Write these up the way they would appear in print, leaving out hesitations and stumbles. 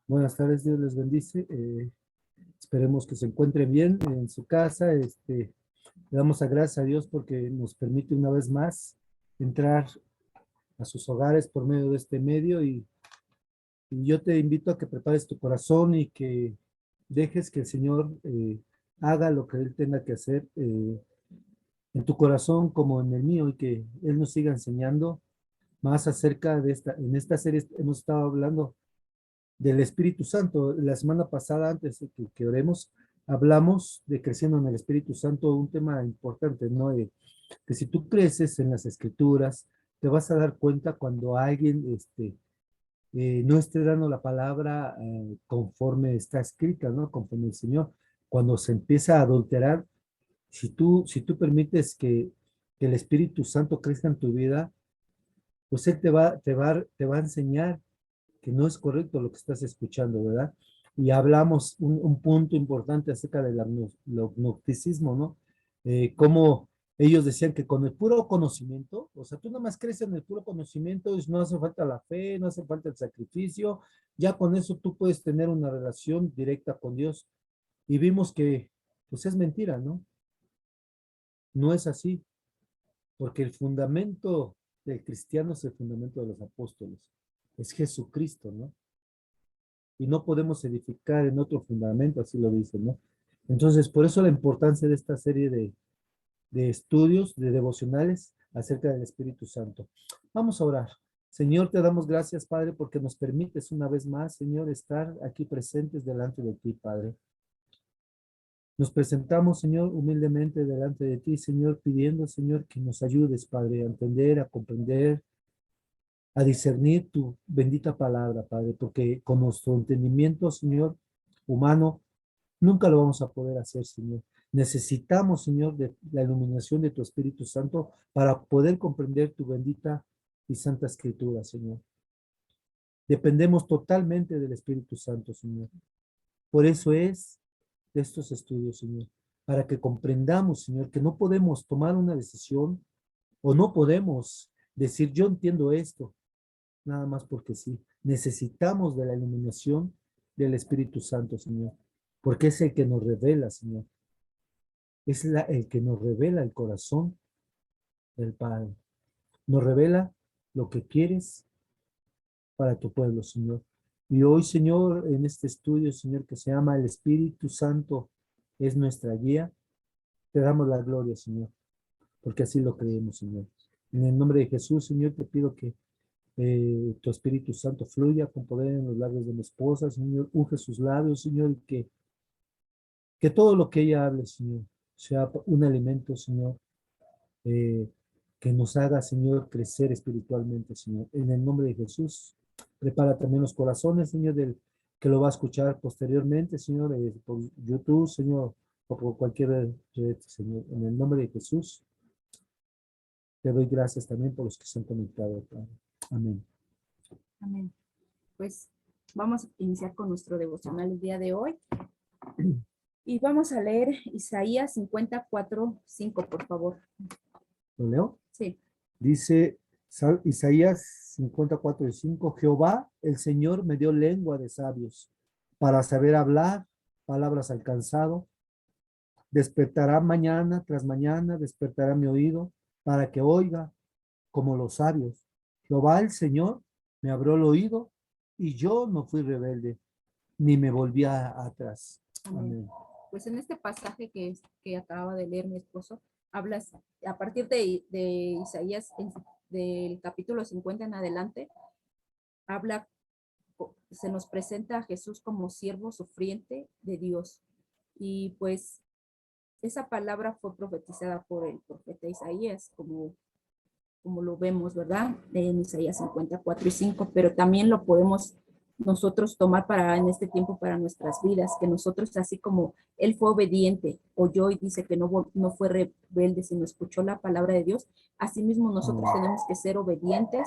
Buenas tardes, Dios les bendice. Esperemos que se encuentren bien en su casa. Le damos a gracias a Dios porque nos permite una vez más entrar a sus hogares por medio de este medio y yo te invito a que prepares tu corazón y que dejes que el Señor haga lo que Él tenga que hacer en tu corazón como en el mío y que Él nos siga enseñando más acerca de en esta serie hemos estado hablando del Espíritu Santo. La semana pasada, antes de que oremos, hablamos de creciendo en el Espíritu Santo, un tema importante, ¿no? Que si tú creces en las Escrituras, te vas a dar cuenta cuando alguien no esté dando la palabra conforme está escrita, ¿no? Conforme el Señor. Cuando se empieza a adulterar, si tú permites que el Espíritu Santo crezca en tu vida, pues Él te va a enseñar que no es correcto lo que estás escuchando, ¿verdad? Y hablamos un punto importante acerca del gnosticismo, ¿no? Cómo ellos decían que con el puro conocimiento, o sea, tú nada más crees en el puro conocimiento, y no hace falta la fe, no hace falta el sacrificio, ya con eso tú puedes tener una relación directa con Dios. Y vimos que, pues es mentira, ¿no? No es así, porque el fundamento del cristiano es el fundamento de los apóstoles, es Jesucristo, ¿no? Y no podemos edificar en otro fundamento, así lo dicen, ¿no? Entonces, por eso la importancia de esta serie de estudios, de devocionales acerca del Espíritu Santo. Vamos a orar. Señor, te damos gracias, Padre, porque nos permites una vez más, Señor, estar aquí presentes delante de ti, Padre. Nos presentamos, Señor, humildemente delante de ti, Señor, pidiendo, Señor, que nos ayudes, Padre, a entender, a comprender, a discernir tu bendita palabra, Padre, porque con nuestro entendimiento, Señor, humano, nunca lo vamos a poder hacer, Señor. Necesitamos, Señor, de la iluminación de tu Espíritu Santo para poder comprender tu bendita y santa escritura, Señor. Dependemos totalmente del Espíritu Santo, Señor. Por eso es de estos estudios, Señor, para que comprendamos, Señor, que no podemos tomar una decisión o no podemos decir, yo entiendo esto, nada más porque sí. Necesitamos de la iluminación del Espíritu Santo, Señor, porque es el que nos revela, Señor. Es el que nos revela el corazón del Padre. Nos revela lo que quieres para tu pueblo, Señor. Y hoy, Señor, en este estudio, Señor, que se llama El Espíritu Santo es nuestra guía, te damos la gloria, Señor, porque así lo creemos, Señor. En el nombre de Jesús, Señor, te pido que tu Espíritu Santo fluya con poder en los labios de mi esposa, Señor, unge sus labios, Señor, y que todo lo que ella hable, Señor, sea un alimento, Señor, eh, que nos haga, Señor, crecer espiritualmente, Señor. En el nombre de Jesús, prepara también los corazones, Señor, del que lo va a escuchar posteriormente, Señor, por YouTube, Señor, o por cualquier red, Señor. En el nombre de Jesús, te doy gracias también por los que se han conectado, Padre. Amén. Amén. Pues vamos a iniciar con nuestro devocional el día de hoy. Y vamos a leer Isaías 54:5, por favor. ¿Lo leo? Sí. Dice Isaías 54:5, Jehová, el Señor, me dio lengua de sabios para saber hablar palabras alcanzado. Despertará mañana tras mañana, despertará mi oído para que oiga como los sabios. Jehová, el Señor, me abrió el oído y yo no fui rebelde, ni me volví atrás. Amén. Pues en este pasaje que acaba de leer mi esposo, hablas a partir de Isaías, del capítulo 50 en adelante, se nos presenta a Jesús como siervo sufriente de Dios. Y pues esa palabra fue profetizada por el profeta Isaías, como lo vemos, ¿verdad? En Isaías 54:5, pero también lo podemos nosotros tomar en este tiempo para nuestras vidas, que nosotros, así como él fue obediente, oyó y dice que no fue rebelde, sino escuchó la palabra de Dios, asimismo nosotros tenemos que ser obedientes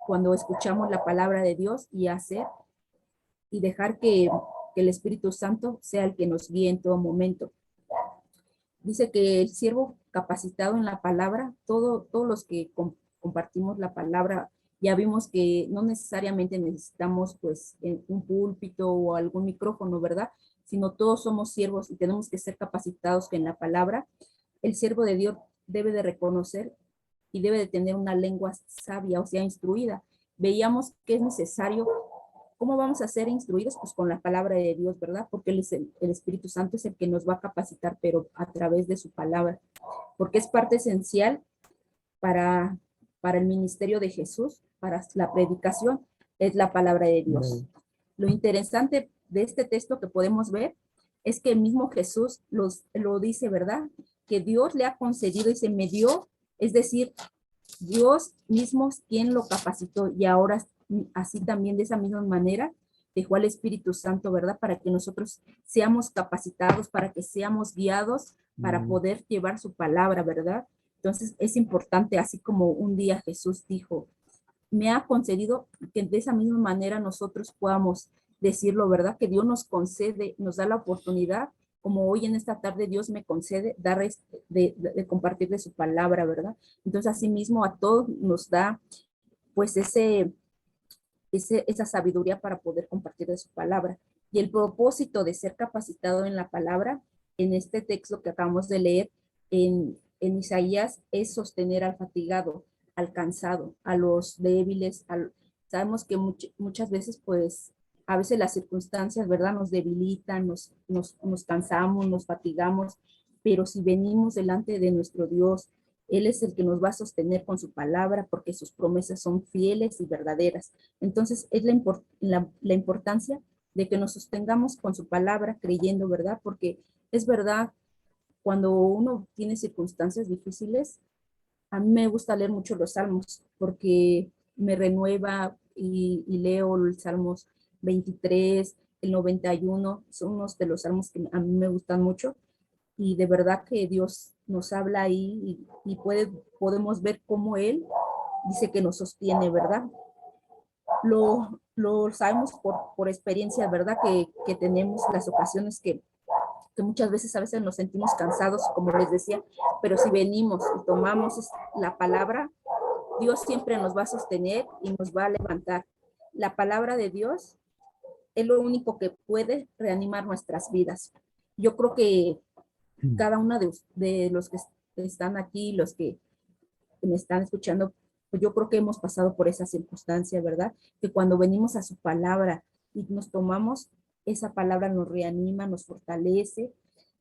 cuando escuchamos la palabra de Dios y hacer y dejar que el Espíritu Santo sea el que nos guíe en todo momento. Dice que el siervo capacitado en la palabra, todos los que compartimos la palabra, ya vimos que no necesariamente necesitamos pues un púlpito o algún micrófono, ¿verdad? Sino todos somos siervos y tenemos que ser capacitados que en la palabra el siervo de Dios debe de reconocer y debe de tener una lengua sabia, o sea, instruida. Veíamos que es necesario. ¿Cómo vamos a ser instruidos? Pues con la palabra de Dios, ¿verdad? Porque Él es el Espíritu Santo es el que nos va a capacitar, pero a través de su palabra, porque es parte esencial para, para el ministerio de Jesús, para la predicación, es la palabra de Dios. Lo interesante de este texto que podemos ver es que el mismo Jesús lo dice, ¿verdad? Que Dios le ha concedido y se me dio, es decir, Dios mismo es quien lo capacitó y ahora así también de esa misma manera dejó al Espíritu Santo, ¿verdad? Para que nosotros seamos capacitados, para que seamos guiados, para poder llevar su palabra, ¿verdad? Entonces es importante, así como un día Jesús dijo, me ha concedido que de esa misma manera nosotros podamos decirlo, ¿verdad? Que Dios nos concede, nos da la oportunidad, como hoy en esta tarde Dios me concede, dar de compartir de su palabra, ¿verdad? Entonces, asimismo, a todos nos da, pues, esa sabiduría para poder compartir de su palabra. Y el propósito de ser capacitado en la palabra, en este texto que acabamos de leer en Isaías, es sostener al fatigado, al cansado, a los débiles. Sabemos que muchas veces, pues, a veces las circunstancias, ¿verdad? Nos debilitan, nos cansamos, nos fatigamos, pero si venimos delante de nuestro Dios, Él es el que nos va a sostener con su palabra porque sus promesas son fieles y verdaderas. Entonces, es la importancia de que nos sostengamos con su palabra, creyendo, ¿verdad? Porque es verdad, cuando uno tiene circunstancias difíciles, a mí me gusta leer mucho los salmos porque me renueva y leo los salmos 23, el 91, son unos de los salmos que a mí me gustan mucho y de verdad que Dios nos habla ahí y podemos ver cómo Él dice que nos sostiene, ¿verdad? Lo sabemos por experiencia, ¿verdad? Que tenemos las ocasiones que muchas veces a veces nos sentimos cansados, como les decía, pero si venimos y tomamos la palabra, Dios siempre nos va a sostener y nos va a levantar. La palabra de Dios es lo único que puede reanimar nuestras vidas. Yo creo que cada uno de los que están aquí, los que me están escuchando, pues yo creo que hemos pasado por esa circunstancia, ¿verdad? Que cuando venimos a su palabra y nos tomamos, esa palabra nos reanima, nos fortalece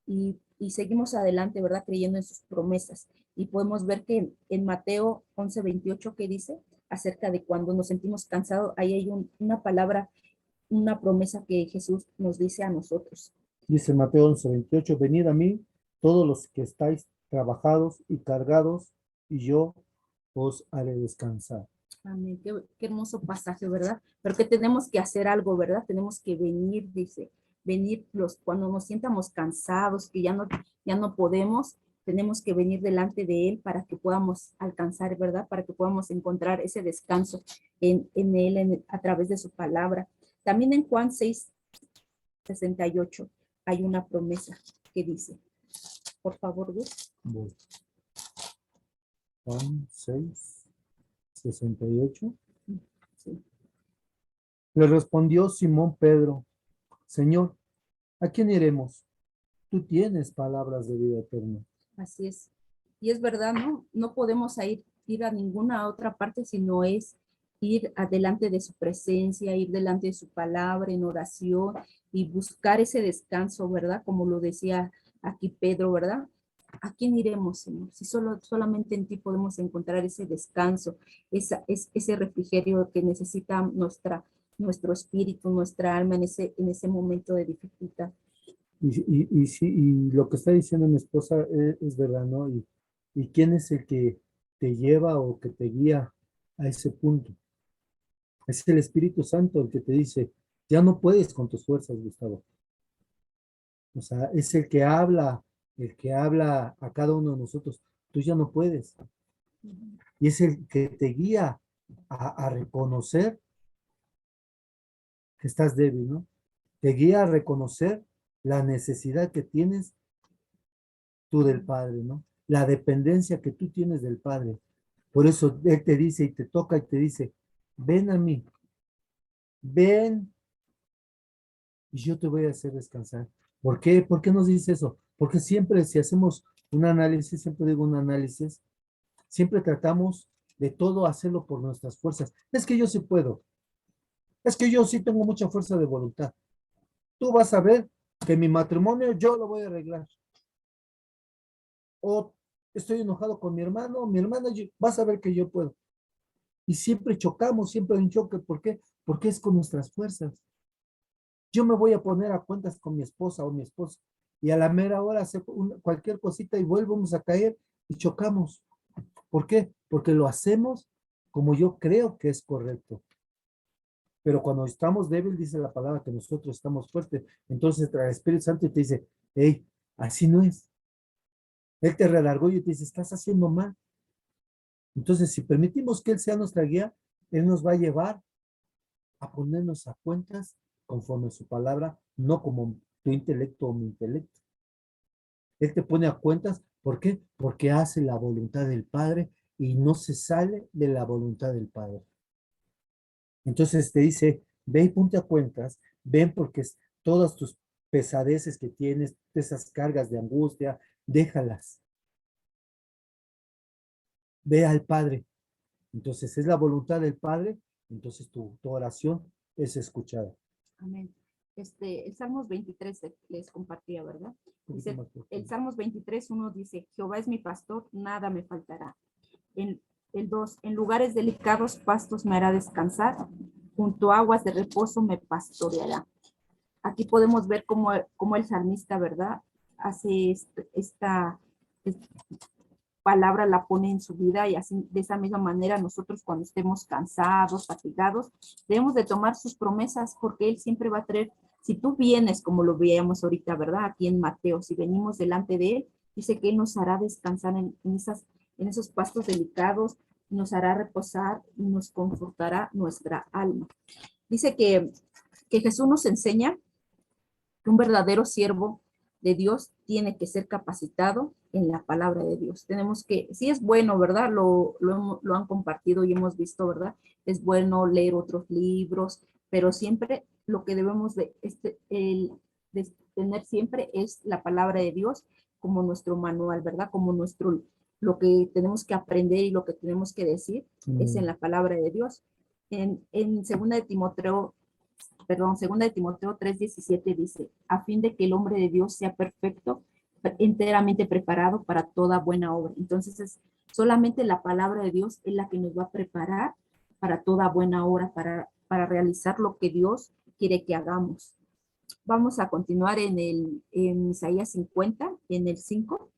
y seguimos adelante, ¿verdad? Creyendo en sus promesas. Y podemos ver que en Mateo 11:28 que dice acerca de cuando nos sentimos cansados, ahí hay una palabra, una promesa que Jesús nos dice a nosotros. Dice Mateo 11:28, venid a mí, todos los que estáis trabajados y cargados, y yo os haré descansar. Amén. Qué hermoso pasaje, ¿verdad? Pero que tenemos que hacer algo, ¿verdad? Tenemos que venir, dice, venir cuando nos sientamos cansados, que ya no podemos, tenemos que venir delante de Él para que podamos alcanzar, ¿verdad? Para que podamos encontrar ese descanso en Él a través de su palabra. También en Juan 6:68 hay una promesa que dice, por favor, Gus. Bueno, Juan 6:68. Sí. Le respondió Simón Pedro, Señor, ¿a quién iremos? Tú tienes palabras de vida eterna. Así es. Y es verdad, ¿no? No podemos ir a ninguna otra parte, sino es ir adelante de su presencia, ir delante de su palabra en oración y buscar ese descanso, ¿verdad? Como lo decía aquí Pedro, ¿verdad? ¿A quién iremos, Señor? Si solamente en ti podemos encontrar ese descanso, ese refrigerio que necesita nuestro espíritu, nuestra alma en ese momento de dificultad. Y sí, y lo que está diciendo mi esposa es verdad, ¿no? Y quién es el que te lleva o que te guía a ese punto. Es el Espíritu Santo el que te dice, ya no puedes con tus fuerzas, Gustavo. O sea, es el que habla a cada uno de nosotros. Tú ya no puedes. Y es el que te guía a reconocer que estás débil, ¿no? Te guía a reconocer la necesidad que tienes tú del Padre, ¿no? La dependencia que tú tienes del Padre. Por eso Él te dice y te toca y te dice, ven a mí, ven y yo te voy a hacer descansar. ¿Por qué? ¿Por qué nos dice eso? Porque siempre si hacemos un análisis, siempre digo un análisis, siempre tratamos de todo hacerlo por nuestras fuerzas. Es que yo sí puedo, es que yo sí tengo mucha fuerza de voluntad. Tú vas a ver que mi matrimonio yo lo voy a arreglar. O estoy enojado con mi hermana, vas a ver que yo puedo. Y siempre chocamos, siempre hay un choque. ¿Por qué? Porque es con nuestras fuerzas. Yo me voy a poner a cuentas con mi esposa o mi esposo y a la mera hora hace cualquier cosita y volvemos a caer y chocamos. ¿Por qué? Porque lo hacemos como yo creo que es correcto. Pero cuando estamos débiles, dice la palabra que nosotros estamos fuertes. Entonces trae el Espíritu Santo y te dice, hey, así no es. Él te redargó y te dice, estás haciendo mal. Entonces, si permitimos que Él sea nuestra guía, Él nos va a llevar a ponernos a cuentas conforme a su palabra, no como tu intelecto o mi intelecto. Él te pone a cuentas, ¿por qué? Porque hace la voluntad del Padre y no se sale de la voluntad del Padre. Entonces te dice, ve y ponte a cuentas, ven porque todas tus pesadeces que tienes, esas cargas de angustia, déjalas. Ve al Padre. Entonces es la voluntad del Padre, entonces tu oración es escuchada. Amén. El Salmos 23 les compartía, ¿verdad? Un poquito Dice, más fuerte. el Salmos 23, 1 dice, Jehová es mi pastor, nada me faltará. El 2, en lugares delicados pastos me hará descansar, junto a aguas de reposo me pastoreará. Aquí podemos ver cómo el salmista, ¿verdad? Hace esta palabra, la pone en su vida y así de esa misma manera nosotros cuando estemos cansados, fatigados, debemos de tomar sus promesas porque Él siempre va a traer, si tú vienes como lo veíamos ahorita, ¿verdad? Aquí en Mateo, si venimos delante de Él, dice que Él nos hará descansar en esos pastos delicados, nos hará reposar y nos confortará nuestra alma. Dice que Jesús nos enseña que un verdadero siervo de Dios tiene que ser capacitado en la palabra de Dios. Tenemos que, sí es bueno, ¿verdad? Lo han compartido y hemos visto, ¿verdad? Es bueno leer otros libros, pero siempre lo que debemos de tener siempre es la palabra de Dios como nuestro manual, ¿verdad? Como lo que tenemos que aprender y lo que tenemos que decir es en la palabra de Dios. En 2 de Timoteo 3:17 dice, a fin de que el hombre de Dios sea perfecto, enteramente preparado para toda buena obra. Entonces, solamente la palabra de Dios es la que nos va a preparar para toda buena obra, para realizar lo que Dios quiere que hagamos. Vamos a continuar en Isaías 50, en el 5.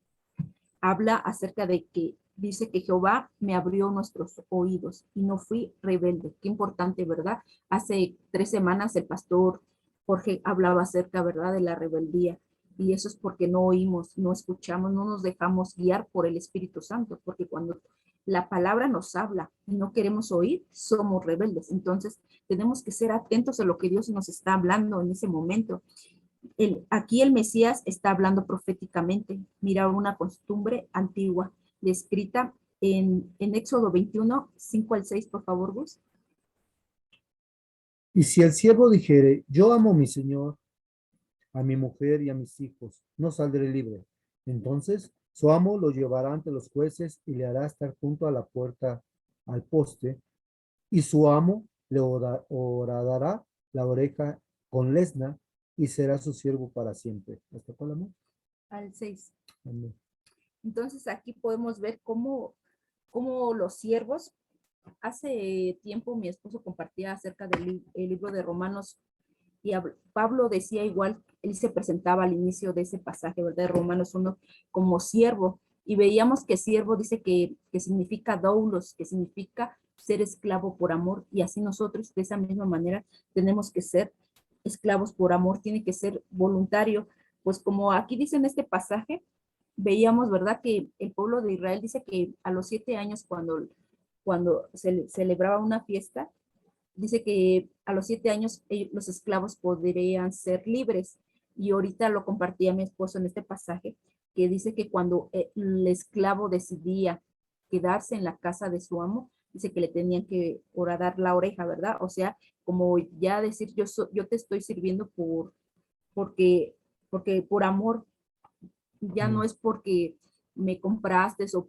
Habla acerca de que dice que Jehová me abrió nuestros oídos y no fui rebelde. Qué importante, ¿verdad? Hace 3 semanas el pastor Jorge hablaba acerca, ¿verdad?, de la rebeldía. Y eso es porque no oímos, no escuchamos, no nos dejamos guiar por el Espíritu Santo, porque cuando la palabra nos habla y no queremos oír, somos rebeldes. Entonces, tenemos que ser atentos a lo que Dios nos está hablando en ese momento. Aquí el Mesías está hablando proféticamente. Mira una costumbre antigua descrita en Éxodo 21, 5 al 6, por favor, Gus. Y si el siervo dijere, yo amo a mi señor, a mi mujer y a mis hijos, no saldré libre. Entonces su amo lo llevará ante los jueces y le hará estar junto a la puerta al poste, y su amo le horadará la oreja con lesna y será su siervo para siempre. ¿Hasta cuál amor? Al 6. Amén. Entonces aquí podemos ver cómo los siervos, hace tiempo mi esposo compartía acerca del libro de Romanos y Pablo decía igual, él se presentaba al inicio de ese pasaje, ¿verdad? De Romanos 1 como siervo, y veíamos que siervo dice que significa doulos, que significa ser esclavo por amor, y así nosotros de esa misma manera tenemos que ser esclavos por amor, tiene que ser voluntario, pues como aquí dice en este pasaje, veíamos, ¿verdad? Que el pueblo de Israel dice que a los 7 años cuando se celebraba una fiesta, dice que a los 7 años los esclavos podrían ser libres. Y ahorita lo compartía mi esposo en este pasaje, que dice que cuando el esclavo decidía quedarse en la casa de su amo, dice que le tenían que horadar la oreja, ¿verdad? O sea, como ya decir, yo te estoy sirviendo porque, porque por amor, ya no es porque me compraste o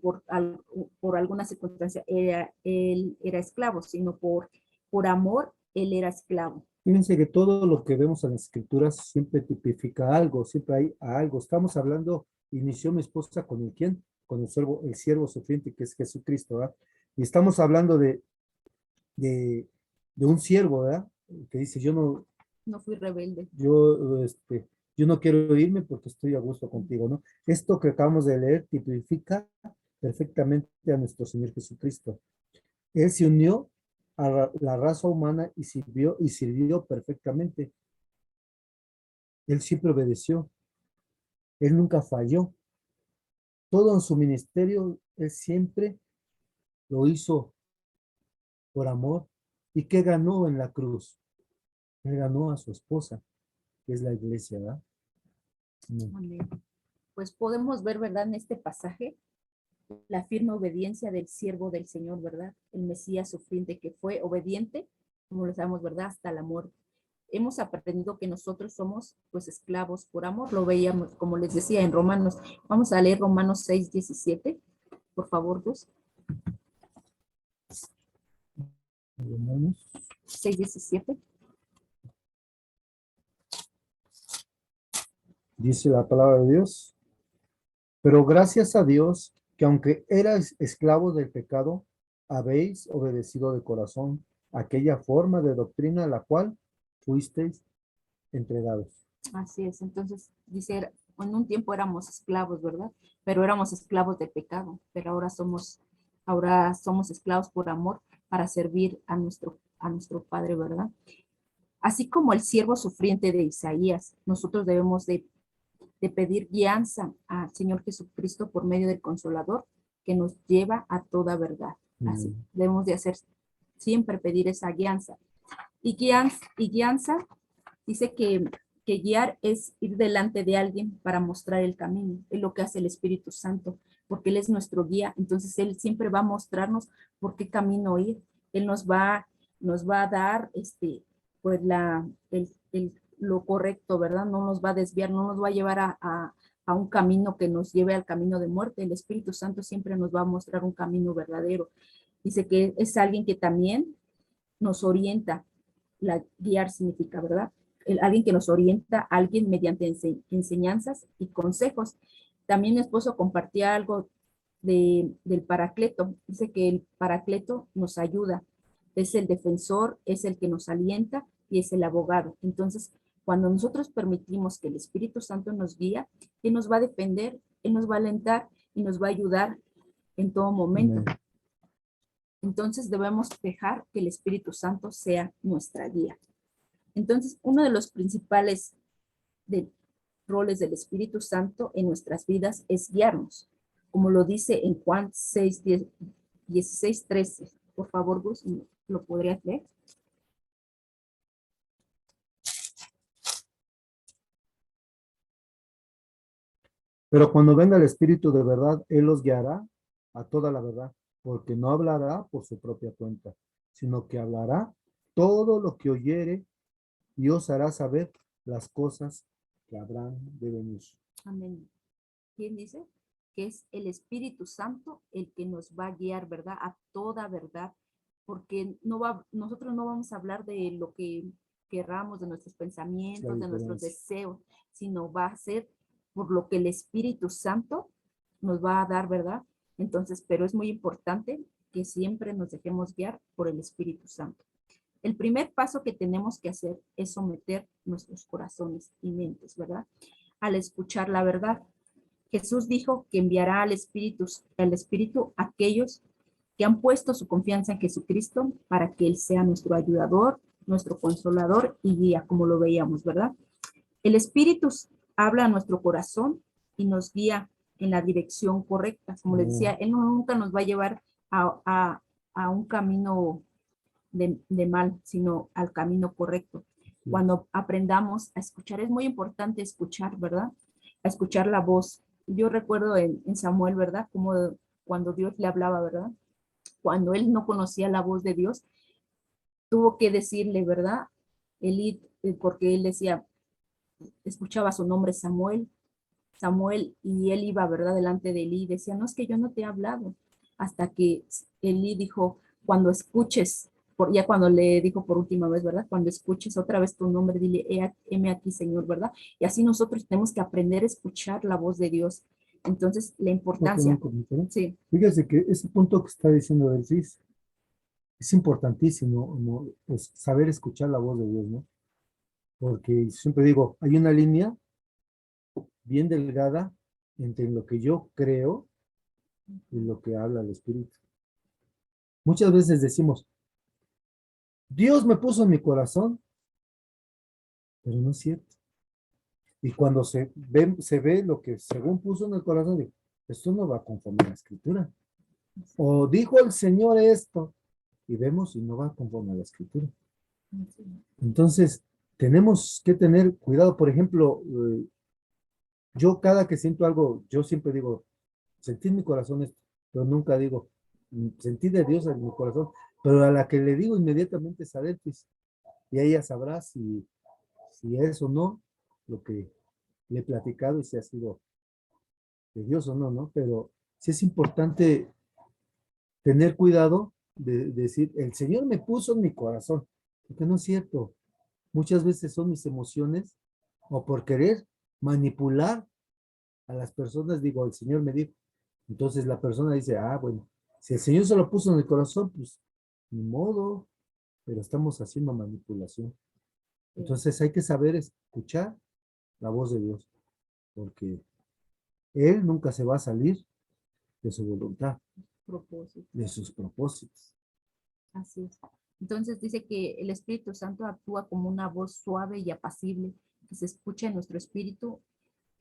por alguna circunstancia él era esclavo, sino por amor él era esclavo. Fíjense que todo lo que vemos en las escrituras siempre tipifica algo, siempre hay algo. Estamos hablando, inició mi esposa con el quién, con el siervo sufriente que es Jesucristo, ¿verdad? Y estamos hablando de, de un siervo, ¿verdad? Que dice, No fui rebelde. yo no quiero irme porque estoy a gusto contigo, ¿no? Esto que acabamos de leer tipifica perfectamente a nuestro Señor Jesucristo. Él se unió a la raza humana y sirvió perfectamente. Él siempre obedeció. Él nunca falló. Todo en su ministerio, él siempre lo hizo por amor. ¿Y qué ganó en la cruz? Él ganó a su esposa, que es la iglesia, ¿verdad? Amén. Pues podemos ver, ¿verdad? En este pasaje, la firme obediencia del siervo del Señor, ¿verdad? El Mesías sufriente que fue obediente, como lo sabemos, ¿verdad? Hasta la muerte. Hemos aprendido que nosotros somos pues esclavos por amor, lo veíamos, como les decía, en Romanos. Vamos a leer Romanos 6:17, por favor, Gus. Romanos 6:17. dice la palabra de Dios. Pero gracias a Dios que aunque erais esclavos del pecado, habéis obedecido de corazón aquella forma de doctrina a la cual fuisteis entregados. Así es, entonces dice, en un tiempo éramos esclavos, ¿verdad? Pero éramos esclavos de pecado, pero ahora somos esclavos por amor para servir a nuestro Padre, ¿verdad? Así como el siervo sufriente de Isaías, nosotros debemos de pedir guianza al Señor Jesucristo por medio del Consolador que nos lleva a toda verdad. Así, debemos de hacer siempre pedir esa guianza. Y guianza dice que guiar es ir delante de alguien para mostrar el camino. Es lo que hace el Espíritu Santo, porque Él es nuestro guía. Entonces Él siempre va a mostrarnos por qué camino ir. Él nos va a dar pues lo correcto, ¿verdad? No nos va a desviar, no nos va a llevar a un camino que nos lleve al camino de muerte. El Espíritu Santo siempre nos va a mostrar un camino verdadero. Dice que es alguien que también nos orienta. Guiar significa, ¿verdad? Alguien que nos orienta, alguien mediante enseñanzas y consejos. También mi esposo compartía algo del Paracleto. Dice que el Paracleto nos ayuda. Es el defensor, es el que nos alienta y es el abogado. Entonces, cuando nosotros permitimos que el Espíritu Santo nos guía, Él nos va a defender, Él nos va a alentar y nos va a ayudar en todo momento. Amén. Entonces debemos dejar que el Espíritu Santo sea nuestra guía. Entonces, uno de los principales roles del Espíritu Santo en nuestras vidas es guiarnos, como lo dice en Juan 16:13. Por favor, Gus, ¿lo podrías leer? Pero cuando venga el Espíritu de verdad, Él los guiará a toda la verdad, porque no hablará por su propia cuenta, sino que hablará todo lo que oyere y os hará saber las cosas que habrán de venir. Amén. ¿Quién dice? Que es el Espíritu Santo el que nos va a guiar, ¿verdad? A toda verdad, porque nosotros no vamos a hablar de lo que querramos, de nuestros pensamientos, de nuestros deseos, sino va a ser por lo que el Espíritu Santo nos va a dar, ¿verdad? Entonces, pero es muy importante que siempre nos dejemos guiar por el Espíritu Santo. El primer paso que tenemos que hacer es someter nuestros corazones y mentes, ¿verdad? Al escuchar la verdad. Jesús dijo que enviará al Espíritu a aquellos que han puesto su confianza en Jesucristo para que Él sea nuestro ayudador, nuestro consolador y guía, como lo veíamos, ¿verdad? El Espíritu habla a nuestro corazón y nos guía en la dirección correcta. Como les decía, Él nunca nos va a llevar a un camino de mal, sino al camino correcto. Cuando aprendamos a escuchar, es muy importante escuchar, ¿verdad? A escuchar la voz. Yo recuerdo en Samuel, ¿verdad? Como cuando Dios le hablaba, ¿verdad? Cuando él no conocía la voz de Dios, tuvo que decirle, ¿verdad? Elí, porque él decía, escuchaba su nombre Samuel, Samuel, y él iba, ¿verdad? Delante de Elí y decía, no, es que yo no te he hablado. Hasta que Elí dijo, cuando escuches, ya cuando le dijo por última vez, ¿verdad? Cuando escuches otra vez tu nombre, dile, heme aquí, Señor, ¿verdad? Y así nosotros tenemos que aprender a escuchar la voz de Dios. Entonces, la ¿Puedo tener un importancia, comentario? sí, Fíjese que ese punto que está diciendo el CIS es importantísimo, ¿no? Pues, saber escuchar la voz de Dios, ¿no? Porque siempre digo, hay una línea bien delgada entre lo que yo creo y lo que habla el Espíritu. Muchas veces decimos, Dios me puso en mi corazón, pero no es cierto. Y cuando se ve lo que según puso en el corazón, digo, esto no va conforme a la Escritura. O dijo el Señor esto, y vemos y no va conforme a la Escritura. Entonces, tenemos que tener cuidado. Por ejemplo, yo cada que siento algo, yo siempre digo, sentí en mi corazón esto, pero nunca digo, sentí de Dios en mi corazón, pero a la que le digo inmediatamente es a Delfis, y ella sabrá si es o no lo que le he platicado y si ha sido de Dios o no, ¿no? Pero sí es importante tener cuidado de decir, el Señor me puso en mi corazón, porque no es cierto. Muchas veces son mis emociones o por querer manipular a las personas, digo, el Señor me dijo. Entonces la persona dice, ah, bueno, si el Señor se lo puso en el corazón, pues ni modo, pero estamos haciendo manipulación. Entonces hay que saber escuchar la voz de Dios, porque Él nunca se va a salir de su voluntad, propósito. de sus propósitos. Así es. Entonces dice que el Espíritu Santo actúa como una voz suave y apacible que se escucha en nuestro espíritu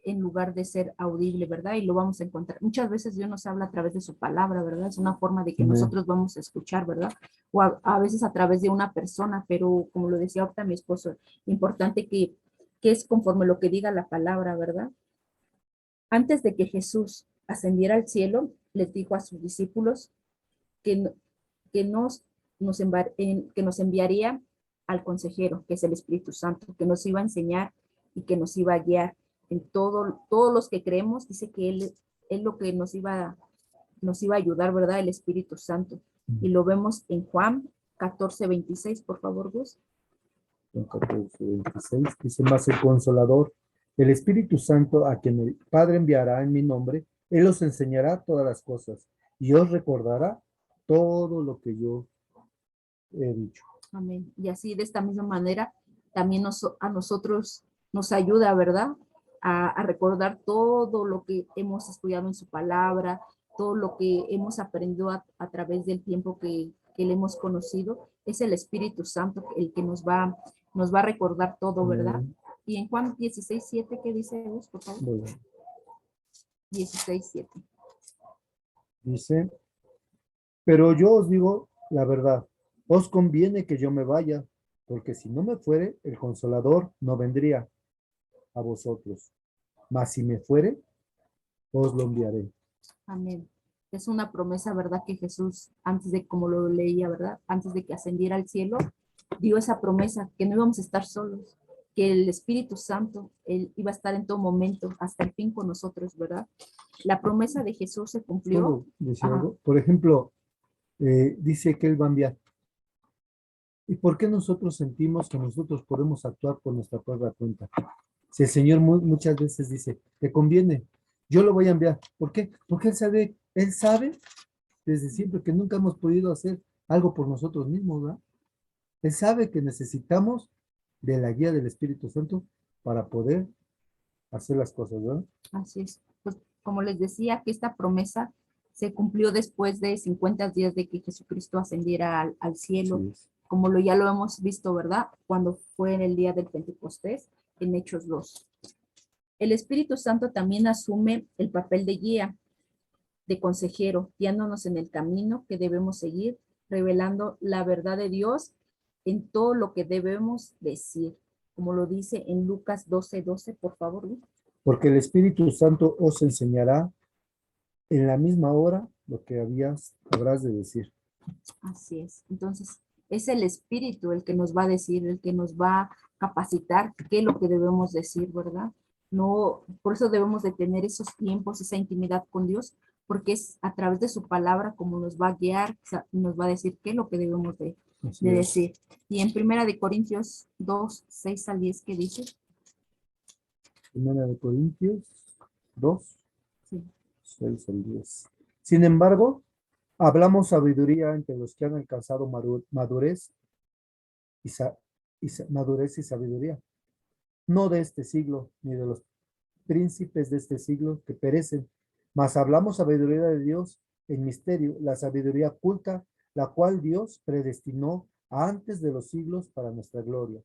en lugar de ser audible, ¿verdad? Y lo vamos a encontrar. Muchas veces Dios nos habla a través de su palabra, ¿verdad? Es una forma de que Amén. nosotros vamos a escuchar, ¿verdad? O a veces a través de una persona, pero como lo decía ahorita mi esposo, importante que es conforme lo que diga la palabra, ¿verdad? Antes de que Jesús ascendiera al cielo, les dijo a sus discípulos que, que que nos enviaría al consejero, que es el Espíritu Santo, que nos iba a enseñar y que nos iba a guiar en todos los que creemos. Dice que él lo que nos iba a ayudar, ¿verdad? El Espíritu Santo. Y lo vemos en Juan 14:26, por favor, Gus. Juan 14:26 dice, más el Consolador, el Espíritu Santo, a quien el Padre enviará en mi nombre, Él os enseñará todas las cosas y os recordará todo lo que yo he dicho. Amén. Y así de esta misma manera también a nosotros nos ayuda, ¿verdad? A recordar todo lo que hemos estudiado en su palabra, todo lo que hemos aprendido a través del tiempo que le hemos conocido. Es el Espíritu Santo el que nos va a recordar todo, ¿verdad? Y en Juan 16:7, ¿qué dice Dios, por favor? Bueno, 16:7. dice, pero yo os digo la verdad, os conviene que yo me vaya, porque si no me fuere, el Consolador no vendría a vosotros, mas si me fuere, os lo enviaré. Amén. Es una promesa, ¿verdad? Que Jesús, antes de, como lo leía, ¿verdad? Antes de que ascendiera al cielo, dio esa promesa, que no íbamos a estar solos, que el Espíritu Santo, él iba a estar en todo momento, hasta el fin con nosotros, ¿verdad? La promesa de Jesús se cumplió. ¿Puedo decir Ajá. algo? Por ejemplo, dice que Él va a enviar. ¿Y por qué nosotros sentimos que nosotros podemos actuar por nuestra propia cuenta? Si el Señor muchas veces dice, te conviene, yo lo voy a enviar. ¿Por qué? Porque Él sabe desde siempre que nunca hemos podido hacer algo por nosotros mismos, ¿verdad? Él sabe que necesitamos de la guía del Espíritu Santo para poder hacer las cosas, ¿verdad? Así es. Pues como les decía, que esta promesa se cumplió después de 50 días de que Jesucristo ascendiera al cielo, Sí es. como ya lo hemos visto, ¿verdad? Cuando fue en el día del Pentecostés, en Hechos 2. El Espíritu Santo también asume el papel de guía, de consejero, guiándonos en el camino que debemos seguir, revelando la verdad de Dios en todo lo que debemos decir, como lo dice en Lucas 12:12, por favor. Porque el Espíritu Santo os enseñará en la misma hora lo que habrás de decir. Así es. Entonces, es el Espíritu el que nos va a decir, el que nos va a capacitar qué es lo que debemos decir, ¿verdad? No, por eso debemos de tener esos tiempos, esa intimidad con Dios, porque es a través de su palabra como nos va a guiar, nos va a decir qué es lo que debemos Así de es. decir. Y en Primera de Corintios 2, 6 al 10, ¿qué dice? Primera de Corintios 2, Sí. 6 al 10. Sin embargo, hablamos sabiduría entre los que han alcanzado madurez madurez y sabiduría, no de este siglo, ni de los príncipes de este siglo que perecen, mas hablamos sabiduría de Dios en misterio, la sabiduría oculta, la cual Dios predestinó antes de los siglos para nuestra gloria,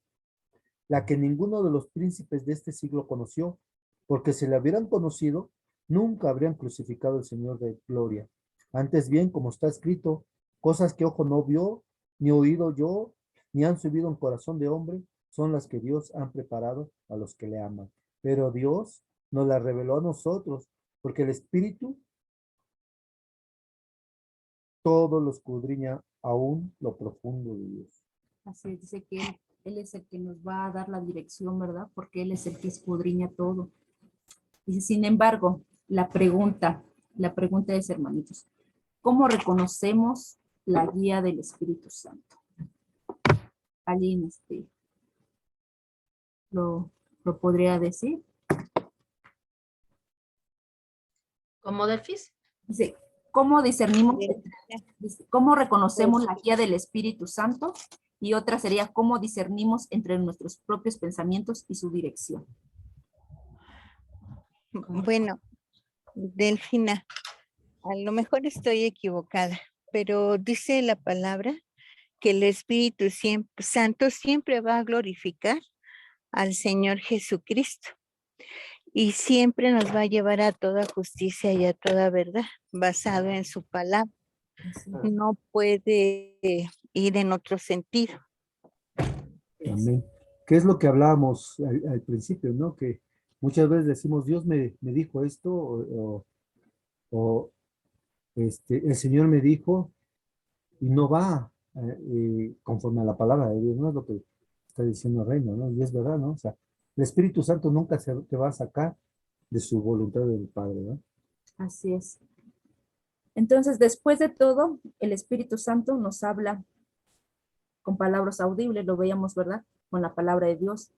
la que ninguno de los príncipes de este siglo conoció, porque si la hubieran conocido, nunca habrían crucificado al Señor de gloria. Antes bien, como está escrito, cosas que ojo no vio, ni oído yo, ni han subido en corazón de hombre, son las que Dios han preparado a los que le aman. Pero Dios nos las reveló a nosotros, porque el Espíritu todo lo escudriña aún lo profundo de Dios. Así es, dice que él es el que nos va a dar la dirección, ¿verdad? Porque Él es el que escudriña todo. Dice, sin embargo, la pregunta es, hermanitos, ¿cómo reconocemos la guía del Espíritu Santo? ¿Alguien lo podría decir? ¿Cómo, Delfis? Dice, ¿cómo discernimos, cómo reconocemos la Pues, guía del Espíritu Santo? Y otra sería, ¿cómo discernimos entre nuestros propios pensamientos y su dirección? Bueno, Delfina, a lo mejor estoy equivocada, pero dice la palabra que el Santo siempre va a glorificar al Señor Jesucristo y siempre nos va a llevar a toda justicia y a toda verdad, basado en su palabra. No puede ir en otro sentido. Amén. ¿Qué es lo que hablábamos al principio, no? Que muchas veces decimos, Dios me dijo esto, o el Señor me dijo, y no va conforme a la palabra de Dios, no es lo que está diciendo el reino, ¿no? Y es verdad, ¿no? O sea, el Espíritu Santo nunca te va a sacar de su voluntad del Padre, ¿no? Así es. Entonces, después de todo, el Espíritu Santo nos habla con palabras audibles, lo veíamos, ¿verdad? Con la palabra de Dios.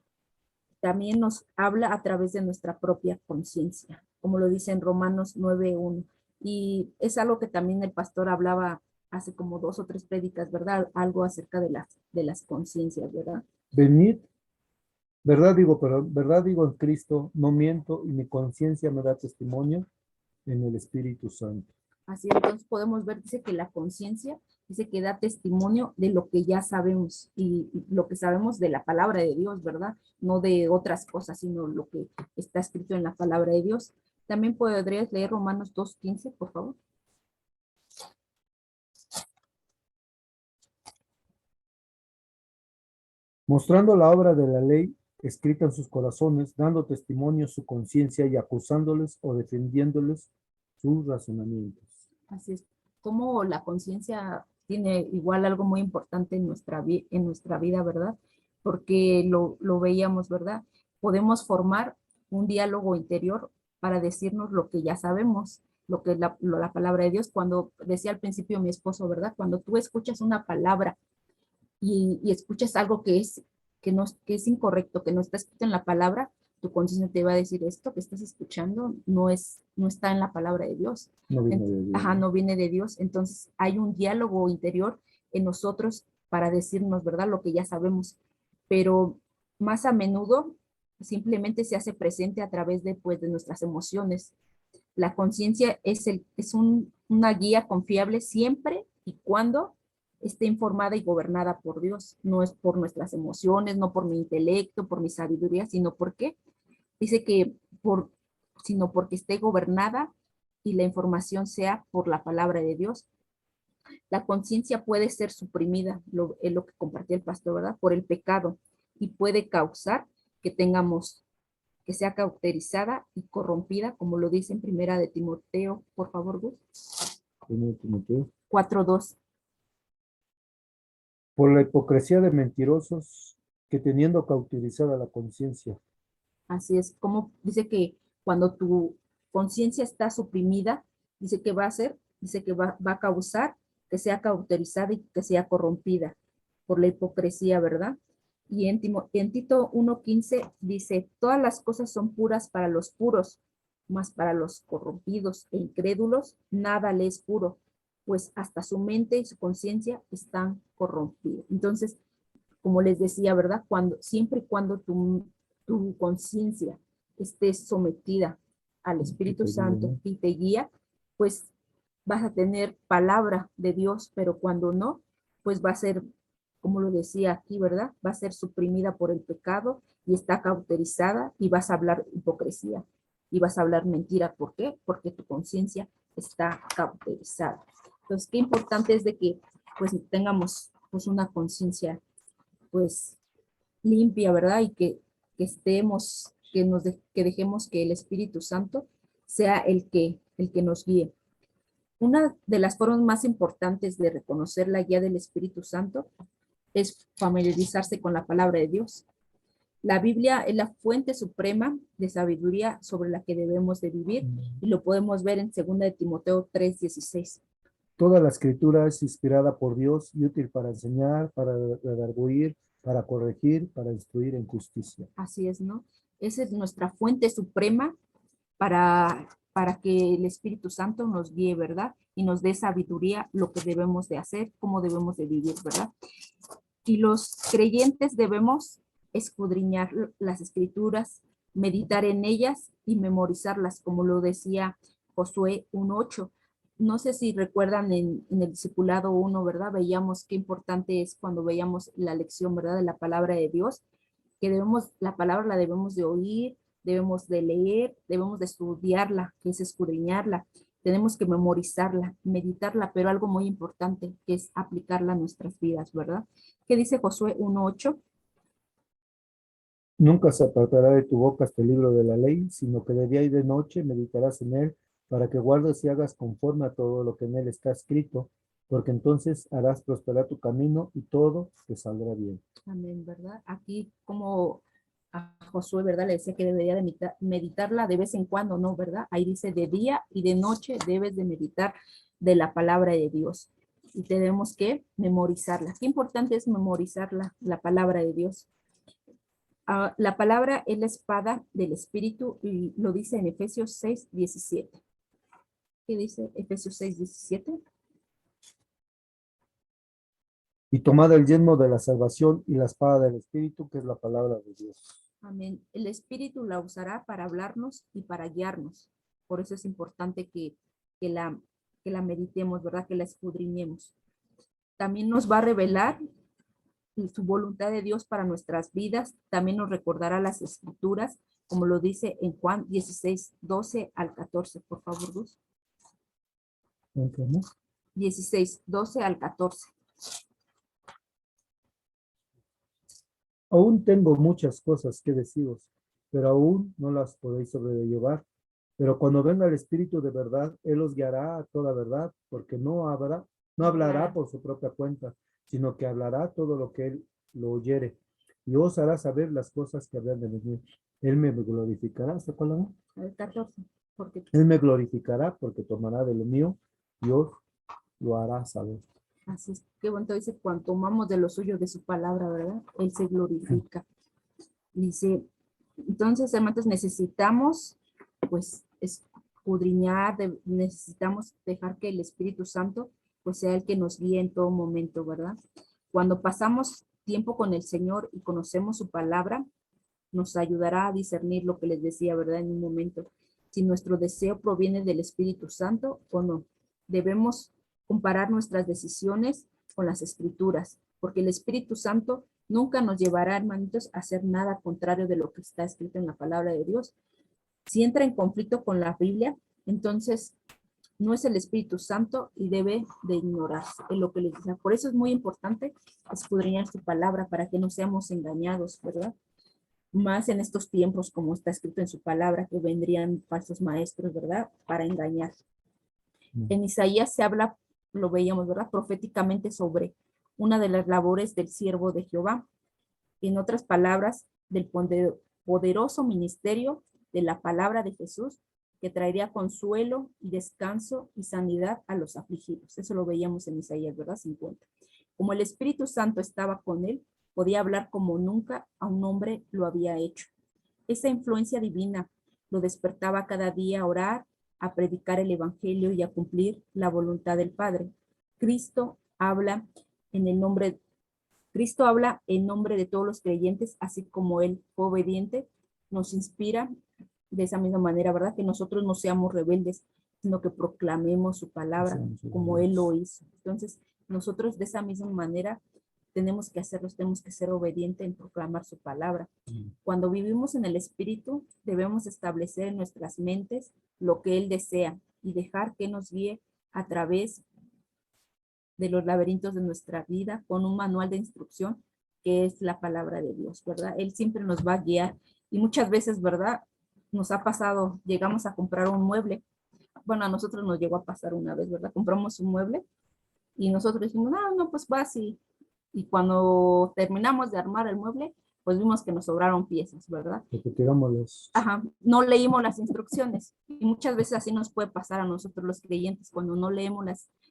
También nos habla a través de nuestra propia conciencia, como lo dice en Romanos 9:1. Y es algo que también el pastor hablaba hace como 2 o 3 prédicas, ¿verdad? Algo acerca de las conciencias, ¿verdad? Venid, verdad digo en Cristo, no miento, y mi conciencia me da testimonio en el Espíritu Santo. Así entonces podemos ver, dice que la conciencia, dice que da testimonio de lo que ya sabemos y lo que sabemos de la palabra de Dios, ¿verdad? No de otras cosas, sino lo que está escrito en la palabra de Dios. También podrías leer Romanos 2:15, por favor. Mostrando la obra de la ley escrita en sus corazones, dando testimonio su conciencia y acusándoles o defendiéndoles sus razonamientos. Así es, como la conciencia tiene igual algo muy importante en en nuestra vida, ¿verdad? Porque lo veíamos, ¿verdad? Podemos formar un diálogo interior para decirnos lo que ya sabemos, lo que es la palabra de Dios. Cuando decía al principio mi esposo, ¿verdad? Cuando tú escuchas una palabra y escuchas algo que es incorrecto, que no está escrito en la palabra, tu conciencia te va a decir esto que estás escuchando no está en la palabra de Dios. No viene de Dios. Ajá, no viene de Dios. Entonces hay un diálogo interior en nosotros para decirnos, ¿verdad? Lo que ya sabemos. Pero más a menudo simplemente se hace presente a través de, pues, de nuestras emociones. La conciencia es una guía confiable siempre y cuando esté informada y gobernada por Dios. No es por nuestras emociones, no por mi intelecto, por mi sabiduría, sino porque dice que sino porque esté gobernada y la información sea por la palabra de Dios. La conciencia puede ser suprimida, es lo que compartía el pastor, ¿verdad? Por el pecado y puede causar que sea cauterizada y corrompida, como lo dice en Primera de Timoteo, por favor, Gus. 1 Timoteo. 4:2. Por la hipocresía de mentirosos que teniendo cauterizada la conciencia. Así es, como dice que cuando tu conciencia está suprimida, dice que va a hacer, dice que va a causar que sea cauterizada y que sea corrompida por la hipocresía, ¿verdad? Y en Tito 1:15 dice, todas las cosas son puras para los puros, mas para los corrompidos e incrédulos nada le es puro, pues hasta su mente y su conciencia están corrompidos. Entonces, como les decía, ¿verdad? Siempre y cuando tu conciencia esté sometida al Espíritu Santo y te guía, pues vas a tener palabra de Dios, pero cuando no, pues va a ser, como lo decía aquí, ¿verdad? Va a ser suprimida por el pecado y está cauterizada y vas a hablar hipocresía y vas a hablar mentira. ¿Por qué? Porque tu conciencia está cauterizada. Entonces, qué importante es de que pues tengamos pues una conciencia pues limpia, ¿verdad? Y que estemos, que dejemos que el Espíritu Santo sea el que nos guíe. Una de las formas más importantes de reconocer la guía del Espíritu Santo es familiarizarse con la palabra de Dios. La Biblia es la fuente suprema de sabiduría sobre la que debemos de vivir y lo podemos ver en 2 de Timoteo 3:16. Toda la escritura es inspirada por Dios y útil para enseñar, para redarguir, para corregir, para instruir en justicia. Así es, ¿no? Esa es nuestra fuente suprema para que el Espíritu Santo nos guíe, ¿verdad? Y nos dé sabiduría lo que debemos de hacer, cómo debemos de vivir, ¿verdad? Y los creyentes debemos escudriñar las escrituras, meditar en ellas y memorizarlas, como lo decía Josué 1:8. No sé si recuerdan en el discipulado 1, ¿verdad? Veíamos qué importante es cuando veíamos la lección, ¿verdad? De la palabra de Dios, que la palabra la debemos de oír, debemos de leer, debemos de estudiarla, que es escudriñarla, tenemos que memorizarla, meditarla, pero algo muy importante que es aplicarla a nuestras vidas, ¿verdad? ¿Qué dice Josué 1:8? Nunca se apartará de tu boca este libro de la ley, sino que de día y de noche meditarás en él, para que guardes y hagas conforme a todo lo que en él está escrito, porque entonces harás prosperar tu camino y todo te saldrá bien. Amén, ¿verdad? Aquí como a Josué, ¿verdad? Le decía que debería de meditarla de vez en cuando, ¿no? ¿Verdad? Ahí dice de día y de noche debes de meditar de la palabra de Dios. Y tenemos que memorizarla. Qué importante es memorizar la palabra de Dios. La palabra es la espada del Espíritu y lo dice en Efesios 6:17. ¿Qué dice Efesios 6:17? Y tomad el yelmo de la salvación y la espada del Espíritu, que es la palabra de Dios. Amén. El Espíritu la usará para hablarnos y para guiarnos. Por eso es importante que la meditemos, ¿verdad? Que la escudriñemos. También nos va a revelar su voluntad de Dios para nuestras vidas. También nos recordará las Escrituras, como lo dice en Juan 16:12-14. Por favor, Luz. ¿Cómo? 16:12-14. Aún tengo muchas cosas que deciros, pero aún no las podéis sobrellevar. Pero cuando venga el Espíritu de verdad, Él os guiará a toda verdad, porque no hablará por su propia cuenta, sino que hablará todo lo que Él lo oyere, y os hará saber las cosas que habrán de venir. Él me glorificará. ¿Hasta cuándo no? El 14. Porque Él me glorificará porque tomará de lo mío y os lo hará saber. así es, qué bonito dice, cuando tomamos de lo suyo de su palabra, ¿verdad? Él se glorifica. Dice, entonces, hermanos, necesitamos, pues, escudriñar, necesitamos dejar que el Espíritu Santo, pues, sea el que nos guíe en todo momento, ¿verdad? Cuando pasamos tiempo con el Señor y conocemos su palabra, nos ayudará a discernir lo que les decía, ¿verdad? En un momento, si nuestro deseo proviene del Espíritu Santo o no. Debemos comparar nuestras decisiones con las Escrituras, porque el Espíritu Santo nunca nos llevará, hermanitos, a hacer nada contrario de lo que está escrito en la palabra de Dios. Si entra en conflicto con la Biblia, entonces no es el Espíritu Santo y debe de ignorarse, es lo que les decía. Por eso es muy importante escudriñar su palabra para que no seamos engañados, ¿verdad? Más en estos tiempos, como está escrito en su palabra, que vendrían falsos maestros, ¿verdad? Para engañar. En Isaías se habla, lo veíamos, ¿verdad? Proféticamente sobre una de las labores del siervo de Jehová. En otras palabras, del poderoso ministerio de la palabra de Jesús que traería consuelo y descanso y sanidad a los afligidos. Eso lo veíamos en Isaías, ¿verdad? 50. Como el Espíritu Santo estaba con él, podía hablar como nunca a un hombre lo había hecho. Esa influencia divina lo despertaba cada día a orar, a predicar el Evangelio y a cumplir la voluntad del Padre. Cristo habla en nombre de todos los creyentes, así como él fue obediente, nos inspira de esa misma manera, ¿verdad? Que nosotros no seamos rebeldes, sino que proclamemos su palabra como él lo hizo. Entonces, nosotros de esa misma manera tenemos que hacerlos, tenemos que ser obedientes en proclamar su palabra. Cuando vivimos en el Espíritu, debemos establecer en nuestras mentes lo que Él desea y dejar que nos guíe a través de los laberintos de nuestra vida con un manual de instrucción que es la palabra de Dios, ¿verdad? Él siempre nos va a guiar y muchas veces, ¿verdad? Nos ha pasado, llegamos a comprar un mueble. Bueno, a nosotros nos llegó a pasar una vez, ¿verdad? Compramos un mueble y nosotros dijimos, no, pues va así. Y cuando terminamos de armar el mueble, pues vimos que nos sobraron piezas, ¿verdad? Porque tiramos los... Ajá, no leímos las instrucciones. Y muchas veces así nos puede pasar a nosotros los creyentes, cuando no leemos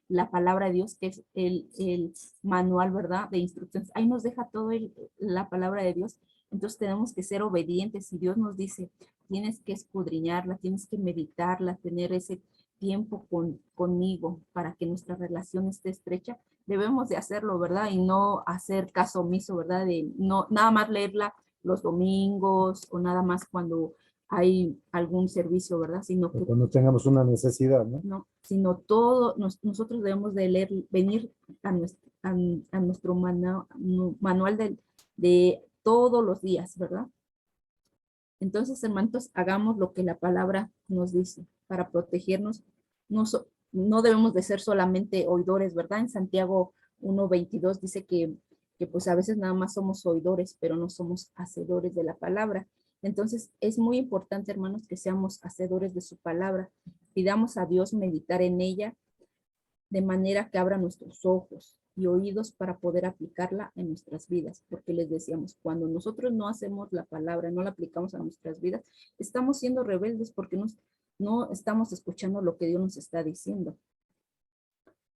la palabra de Dios, que es el manual, ¿verdad? De instrucciones. Ahí nos deja todo la palabra de Dios. Entonces tenemos que ser obedientes. Y Dios nos dice, tienes que escudriñarla, tienes que meditarla, tener ese tiempo conmigo para que nuestra relación esté estrecha. Debemos de hacerlo, ¿verdad? Y no hacer caso omiso, ¿verdad? De no, nada más leerla los domingos o nada más cuando hay algún servicio, ¿verdad? Sino que cuando tengamos una necesidad, ¿no? no, sino todo, nosotros debemos de leer, venir a nuestro manual de todos los días, ¿verdad? Entonces, hermanos, hagamos lo que la palabra nos dice para protegernos. No debemos de ser solamente oidores, ¿verdad? En Santiago 1:22 dice que pues a veces nada más somos oidores, pero no somos hacedores de la palabra. Entonces, es muy importante, hermanos, que seamos hacedores de su palabra. Pidamos a Dios meditar en ella de manera que abra nuestros ojos y oídos para poder aplicarla en nuestras vidas, porque les decíamos, cuando nosotros no hacemos la palabra, no la aplicamos a nuestras vidas, estamos siendo rebeldes porque no estamos escuchando lo que Dios nos está diciendo.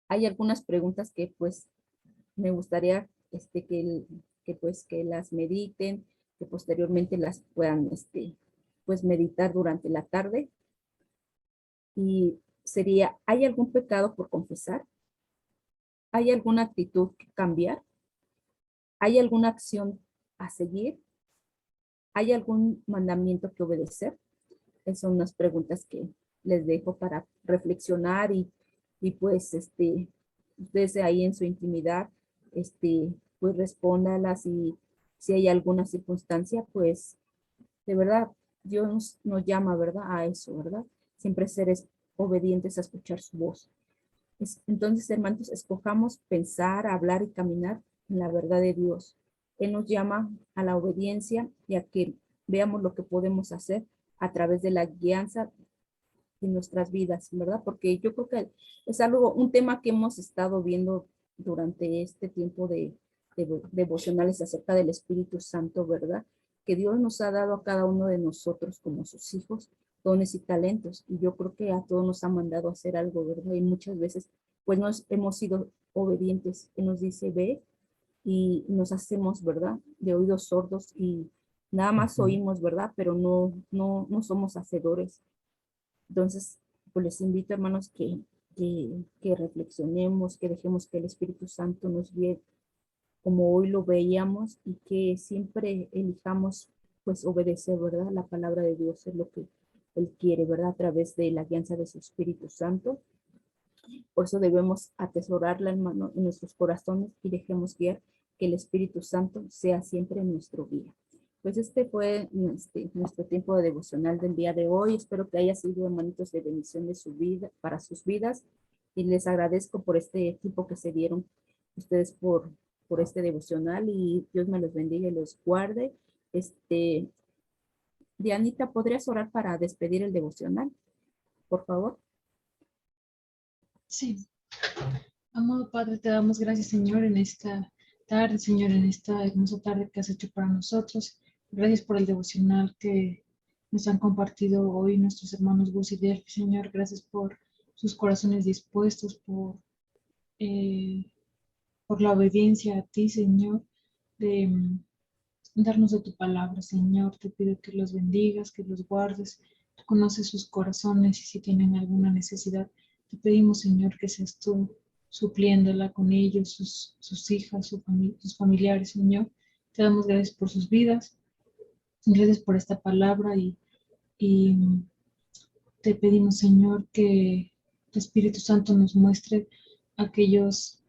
Hay algunas preguntas que pues me gustaría que las mediten, que posteriormente las puedan pues meditar durante la tarde. Y sería, ¿hay algún pecado por confesar? ¿Hay alguna actitud que cambiar? ¿Hay alguna acción a seguir? ¿Hay algún mandamiento que obedecer? Esas son unas preguntas que les dejo para reflexionar y pues ustedes ahí en su intimidad pues respóndalas y si hay alguna circunstancia pues de verdad Dios nos llama, ¿verdad? A eso, ¿verdad? Siempre seres obedientes a escuchar su voz. Entonces, hermanos, escojamos pensar, hablar y caminar en la verdad de Dios. Él nos llama a la obediencia y a que veamos lo que podemos hacer a través de la guianza en nuestras vidas, ¿verdad? Porque yo creo que es un tema que hemos estado viendo durante este tiempo de devocionales acerca del Espíritu Santo, ¿verdad? Que Dios nos ha dado a cada uno de nosotros como sus hijos dones y talentos. Y yo creo que a todos nos ha mandado a hacer algo, ¿verdad? Y muchas veces, pues, hemos sido obedientes. Él nos dice, ve, y nos hacemos, ¿verdad? De oídos sordos y nada más oímos, ¿verdad? Pero no somos hacedores. Entonces, pues les invito, hermanos, que reflexionemos, que dejemos que el Espíritu Santo nos guíe como hoy lo veíamos y que siempre elijamos, pues, obedecer, ¿verdad? La palabra de Dios es lo que Él quiere, ¿verdad? A través de la guianza de su Espíritu Santo. Por eso debemos atesorarla, hermano, en nuestros corazones y dejemos guiar que el Espíritu Santo sea siempre en nuestro guía. Pues este fue nuestro tiempo de devocional del día de hoy. Espero que haya sido, hermanitos, de bendición de su vida, para sus vidas. Y les agradezco por este tiempo que se dieron ustedes por este devocional y Dios me los bendiga y los guarde. Dianita, ¿podrías orar para despedir el devocional? Por favor. Sí. Amado Padre, te damos gracias, Señor, en esta tarde, Señor, en esta hermosa tarde que has hecho para nosotros. Gracias por el devocional que nos han compartido hoy nuestros hermanos Gus y Delphi, Señor. Gracias por sus corazones dispuestos, por la obediencia a ti, Señor, de darnos de tu palabra, Señor. Te pido que los bendigas, que los guardes. Tú conoces sus corazones y si tienen alguna necesidad, te pedimos, Señor, que seas tú supliéndola con ellos, sus hijas, sus familiares, Señor. Te damos gracias por sus vidas, gracias por esta palabra y te pedimos, Señor, que el Espíritu Santo nos muestre aquellas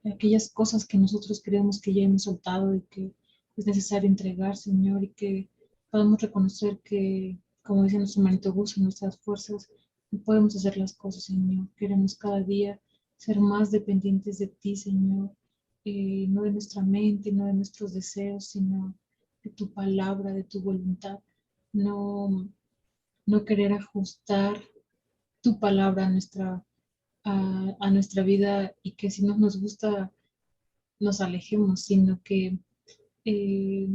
cosas que nosotros creemos que ya hemos soltado y que es necesario entregar, Señor, y que podamos reconocer que, como dice nuestro hermanito Gus, en nuestras fuerzas no podemos hacer las cosas, Señor. Queremos cada día ser más dependientes de ti, Señor, no de nuestra mente, no de nuestros deseos, sino de tu palabra, de tu voluntad. No, no querer ajustar tu palabra a nuestra vida y que si no nos gusta nos alejemos, sino que eh,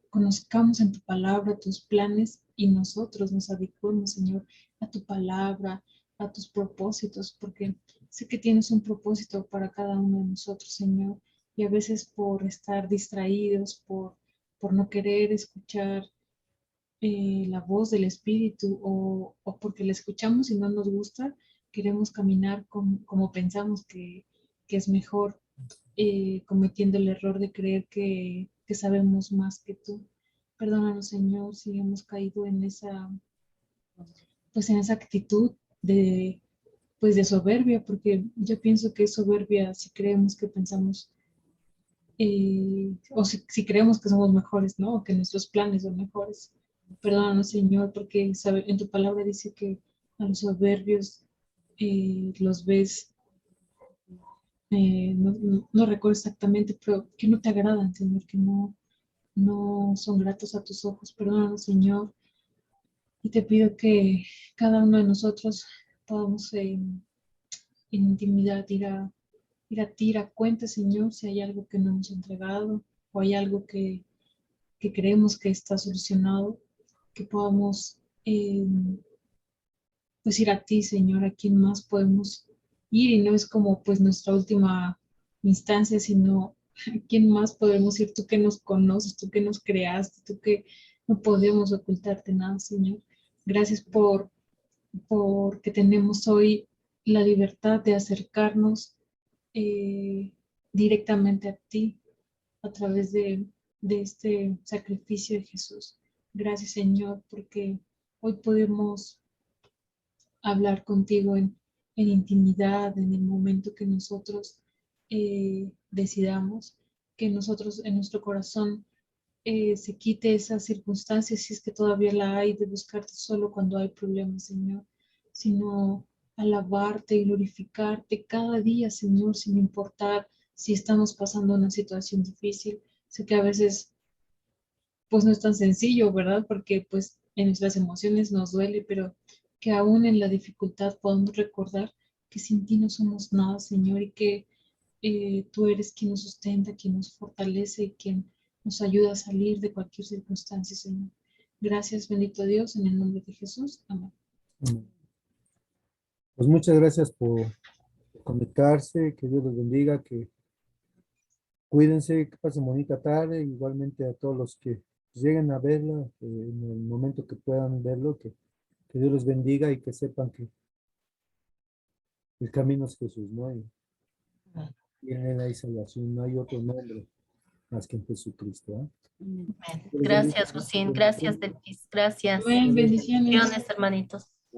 conozcamos en tu palabra tus planes y nosotros nos adecuemos, Señor, a tu palabra, a tus propósitos, porque sé que tienes un propósito para cada uno de nosotros, Señor, y a veces por estar distraídos, por no querer escuchar la voz del Espíritu o porque la escuchamos y no nos gusta, queremos caminar como pensamos que es mejor, cometiendo el error de creer que sabemos más que tú. Perdónanos, Señor, si hemos caído pues en esa actitud pues de soberbia, porque yo pienso que es soberbia si creemos que pensamos, o si creemos que somos mejores, ¿no? O que nuestros planes son mejores. Perdónanos, Señor, porque en tu palabra dice que a los soberbios los ves, no recuerdo exactamente, pero que no te agradan, Señor, que no son gratos a tus ojos. Perdónanos, Señor, y te pido que cada uno de nosotros podamos en intimidad ir a ti, ir a cuenta, Señor, si hay algo que no hemos entregado o hay algo que creemos que está solucionado, que podamos pues ir a ti, Señor, a quién más podemos ir y no es como pues nuestra última instancia, sino a quién más podemos ir, tú que nos conoces, tú que nos creaste, tú que no podemos ocultarte nada, Señor. Gracias porque tenemos hoy la libertad de acercarnos directamente a ti a través de este sacrificio de Jesús. Gracias, Señor, porque hoy podemos hablar contigo en intimidad, en el momento que nosotros decidamos, que nosotros en nuestro corazón se quite esa circunstancia, si es que todavía la hay, de buscarte solo cuando hay problemas, Señor, sino alabarte y glorificarte cada día, Señor, sin importar si estamos pasando una situación difícil. Sé que a veces pues no es tan sencillo, ¿verdad? Porque pues en nuestras emociones nos duele, pero que aún en la dificultad podamos recordar que sin ti no somos nada, Señor, y que tú eres quien nos sustenta, quien nos fortalece y quien nos ayuda a salir de cualquier circunstancia, Señor. Gracias, bendito Dios, en el nombre de Jesús. Amén. Pues muchas gracias por conectarse, que Dios los bendiga, que cuídense, que pasen bonita tarde, igualmente a todos los que lleguen a verla, en el momento que puedan verlo, que Dios los bendiga y que sepan que el camino es Jesús, ¿no? Y en él hay salvación, no hay otro nombre más que en Jesucristo, ¿eh? Amén. Gracias, Josín. Gracias, Delfis. Gracias. Amén, bendiciones. Bendiciones, hermanitos.